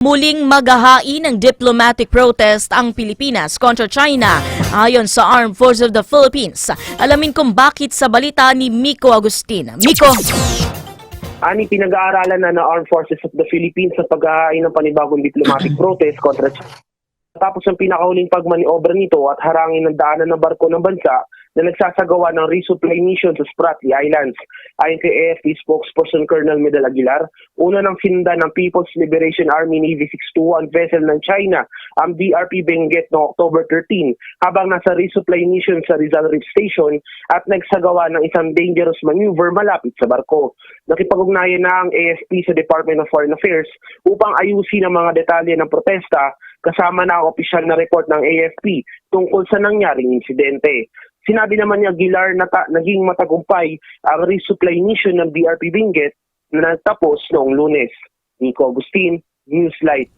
Muling maghahain ng diplomatic protest ang Pilipinas kontra China ayon sa Armed Forces of the Philippines. Alamin kung bakit sa balita ni Miko Agustin. Miko! Pinag-aaralan na ng Armed Forces of the Philippines sa paghahain ng panibagong diplomatic protest kontra China. Tapos ang pinakahuling pagmaniobra nito at harangin ng daanan ng barko ng bansa na nagsasagawa ng resupply mission sa Spratly Islands. Ayon kay AFP spokesperson Colonel Medal Aguilar, una ng sinda ng People's Liberation Army Navy 621 vessel ng China, ang BRP Benguet noong October 13, habang nasa resupply mission sa Rizal Reef Station at nagsagawa ng isang dangerous maneuver malapit sa barko. Nakipag-ugnayan na ang AFP sa Department of Foreign Affairs upang ayusin ang mga detalye ng protesta kasama na ang opisyal na report ng AFP tungkol sa nangyaring insidente. Sinabi naman ni Aguilar na naging matagumpay ang resupply mission ng BRP Benguet na nagtapos noong Lunes. Miko Agustin, Newslight.